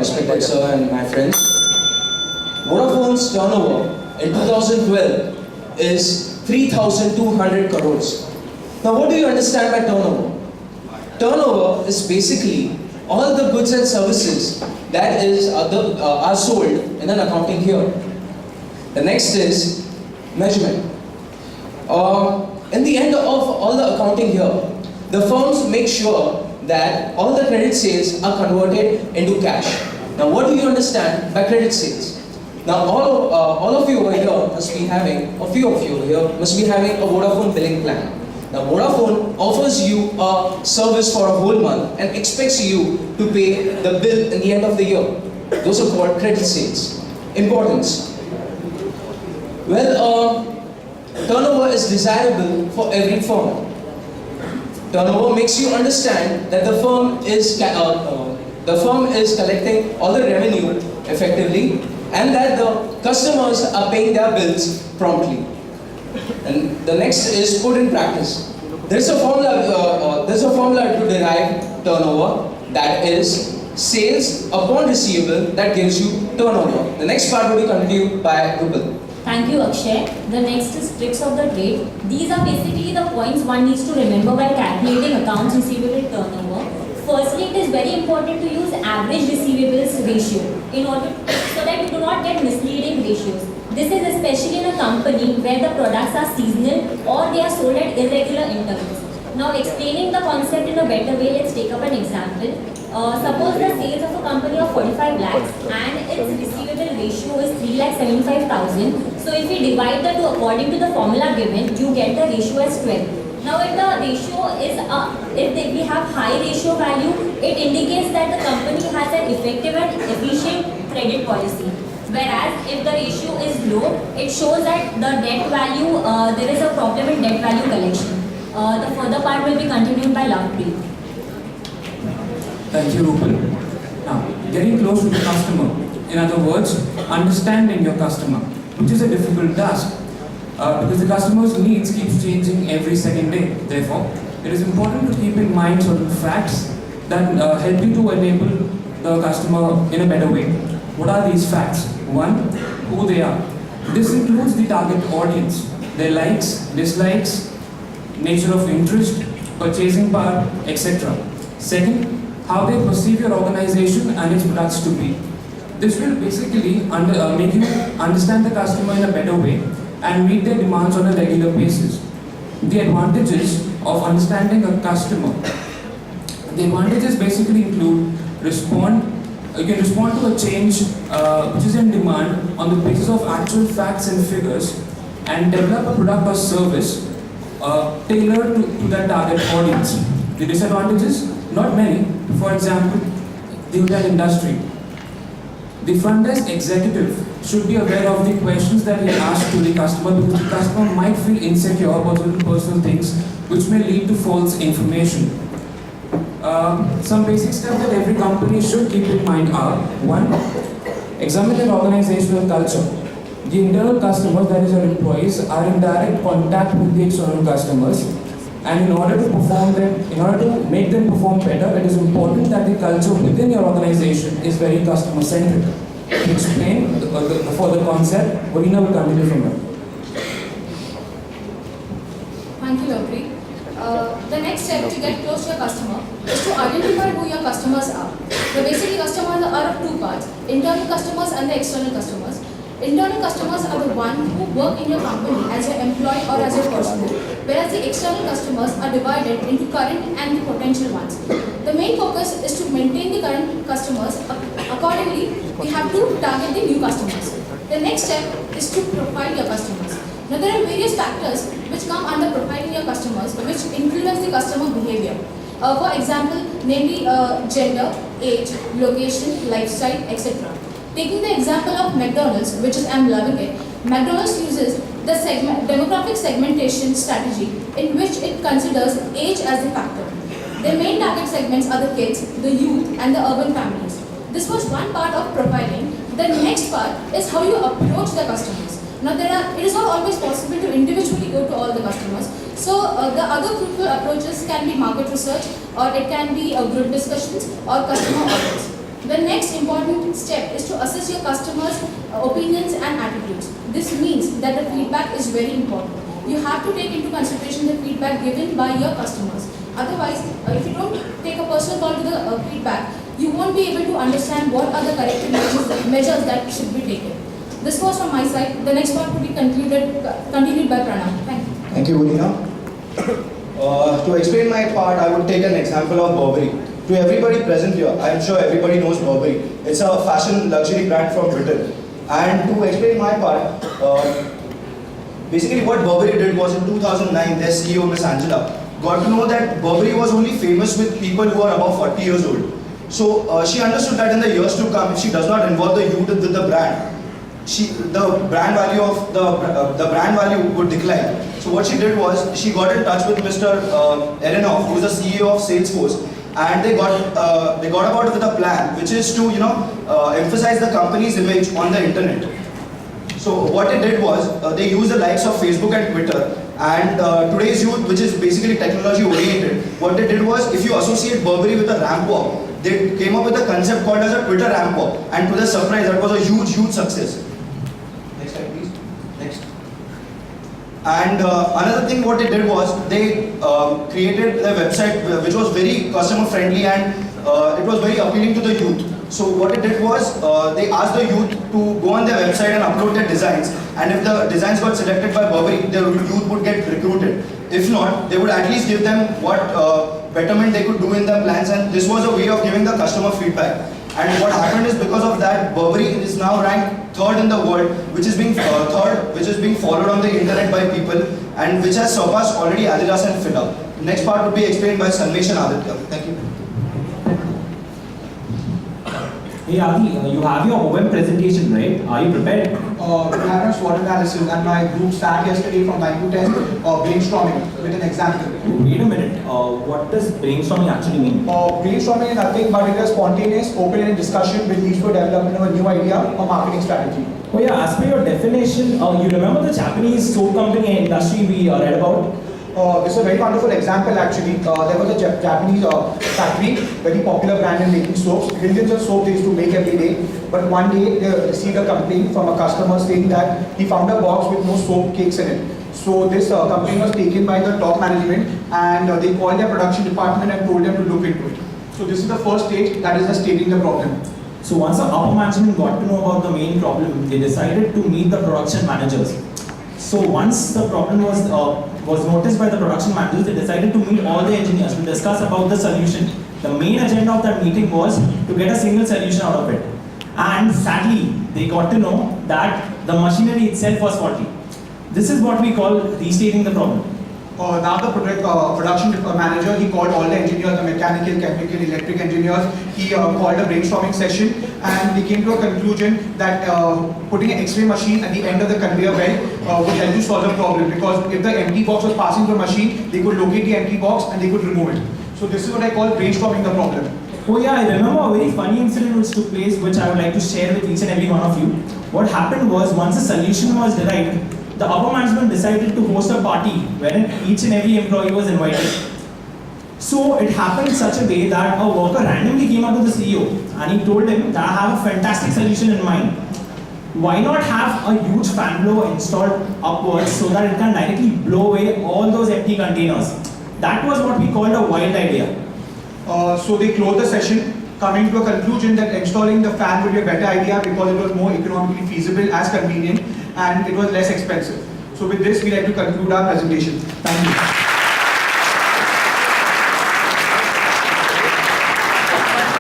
respected sir and my friends. Vodafone's turnover in 2012 is 3,200 crores. Now what do you understand by turnover? Turnover is basically all the goods and services that are sold in an accounting year. The next is measurement. In the end of all the accounting year, the firms make sure that all the credit sales are converted into cash. Now what do you understand by credit sales? Now all of you over here must be having, a few of you over here must be having a Vodafone billing plan. Now Vodafone offers you a service for a whole month and expects you to pay the bill in the end of the year. Those are called credit sales. Importance. Well, turnover is desirable for every firm. Turnover makes you understand that the firm is collecting all the revenue effectively and that the customers are paying their bills promptly. And the next is put in practice. There's a formula to derive turnover, that is sales upon receivable that gives you turnover. The next part will be continued by Rupal. Thank you, Akshay. The next is tricks of the trade. These are basically the points one needs to remember while calculating accounts receivable turnover. Firstly, it is very important to use average receivables ratio in order so that you do not get misleading ratios. This is especially in a company where the products are seasonal or they are sold at irregular intervals. Now, explaining the concept in a better way, let's take up an example. Suppose the sales of a company of 45 lakhs and its receivable ratio is 3,75,000. So if we divide the two according to the formula given, you get the ratio as 12. Now if the ratio is, if we have high ratio value, it indicates that the company has an effective and efficient credit policy. Whereas if the ratio is low, it shows that the debt value, there is a problem in debt value collection. The further part will be continued by Lovepreet. Thank you, Rupal. Now, getting close to the customer. In other words, understanding your customer, which is a difficult task because the customer's needs keeps changing every second day. Therefore, it is important to keep in mind certain facts that help you to enable the customer in a better way. What are these facts? One, who they are. This includes the target audience, their likes, dislikes, nature of interest, purchasing power, etc. Second, how they perceive your organization and its products to be. This will basically make you understand the customer in a better way and meet their demands on a regular basis. The advantages of understanding a customer. The advantages basically include you can respond to a change which is in demand on the basis of actual facts and figures and develop a product or service tailored to that target audience. The disadvantages? Not many. For example, the hotel industry. The front desk executive should be aware of the questions that he asks to the customer because the customer might feel insecure about certain personal things which may lead to false information. Some basic steps that every company should keep in mind are: 1. Examine their organizational culture. The internal customers, that is your employees, are in direct contact with the external customers. And in order to make them perform better, it is important that the culture within your organization is very customer-centric. To explain the further concept, Varina will continue from here. Thank you, Lovepreet. The next step to get close to your customer is to identify who your customers are. The basically customers are of two parts: internal customers and the external customers. Internal customers are the ones who work in your company as your employee or as your personnel, whereas the external customers are divided into current and the potential ones. The main focus is to maintain the current customers. Accordingly, we have to target the new customers. The next step is to profile your customers. Now there are various factors which come under profiling your customers which influence the customer behavior. For example, namely gender, age, location, lifestyle, etc. Taking the example of McDonald's, which is I'm loving it, McDonald's uses the demographic segmentation strategy in which it considers age as a factor. Their main target segments are the kids, the youth, and the urban families. This was one part of profiling. The next part is how you approach the customers. Now it is not always possible to individually go to all the customers. So the other fruitful approaches can be market research, or it can be group discussions or customer audits. The next important step is to assess your customers' opinions and attitudes. This means that the feedback is very important. You have to take into consideration the feedback given by your customers. Otherwise, if you don't take a personal call to the feedback, you won't be able to understand what are the corrective measures that should be taken. This was from my side. The next part will be continued by Pranav. Thank you. Thank you, Udina. To explain my part, I would take an example of Burberry. To everybody present here, I am sure everybody knows Burberry. It's a fashion luxury brand from Britain. And to explain my part, basically what Burberry did was in 2009, their CEO, Miss Angela, got to know that Burberry was only famous with people who are above 40 years old. So she understood that in the years to come, if she does not involve the youth with the brand, the brand value of the brand value would decline. So what she did was she got in touch with Mr. Aronoff, who is the CEO of Salesforce, and they got about it with a plan, which is to emphasize the company's image on the internet. So what they did was they used the likes of Facebook and Twitter, and today's youth, which is basically technology oriented, what they did was if you associate Burberry with a ramp walk, they came up with a concept called as a Twitter ramp walk, and to their surprise, that was a huge success. Next slide, please. Next. And another thing what they did was they created a website which was very customer friendly, and it was very appealing to the youth. So what they did was they asked the youth to go on their website and upload their designs, and if the designs got selected by Burberry, the youth would get recruited. If not, they would at least give them what betterment they could do in their plans, and this was a way of giving the customer feedback. And what happened is because of that, Burberry is now ranked third in the world, which is being followed on the internet by people, and which has surpassed already Adidas and Fila. The next part would be explained by Sanmesh and Aditya. Thank you. Hey Adi, you have your OM presentation, right? Are you prepared? We had a SWOT analysis and my group sat yesterday from 9 to 10 brainstorming with an example. Wait a minute, what does brainstorming actually mean? Brainstorming is nothing but it is spontaneous, open-ended discussion which leads to a development of a new idea or marketing strategy. Oh yeah, as per your definition, you remember the Japanese soap company industry we read about? This is a very wonderful example actually. There was a Japanese factory, very popular brand in making soaps. Millions of soaps they used to make every day. But one day they received a complaint from a customer saying that he found a box with no soap cakes in it. So this complaint was taken by the top management, and they called their production department and told them to look into it. So this is the first stage, that is the stating the problem. So once the upper management got to know about the main problem, they decided to meet the production managers. So once the problem was noticed by the production managers, they decided to meet all the engineers to discuss about the solution. The main agenda of that meeting was to get a single solution out of it. And sadly, they got to know that the machinery itself was faulty. This is what we call restating the problem. Now the production manager, he called all the engineers, the mechanical, chemical, electric engineers. He called a brainstorming session, and they came to a conclusion that putting an X-ray machine at the end of the conveyor belt would help to solve the problem, because if the empty box was passing through a machine, they could locate the empty box and they could remove it. So this is what I call brainstorming the problem. Oh yeah, I remember a very funny incident which took place, which I would like to share with each and every one of you. What happened was, once a solution was derived, the upper management decided to host a party wherein each and every employee was invited. So it happened in such a way that a worker randomly came up to the CEO and he told him that I have a fantastic solution in mind. Why not have a huge fan blower installed upwards so that it can directly blow away all those empty containers? That was what we called a wild idea. So they closed the session, coming to a conclusion that installing the fan would be a better idea because it was more economically feasible, as convenient, and it was less expensive. So with this, we like to conclude our presentation. Thank you.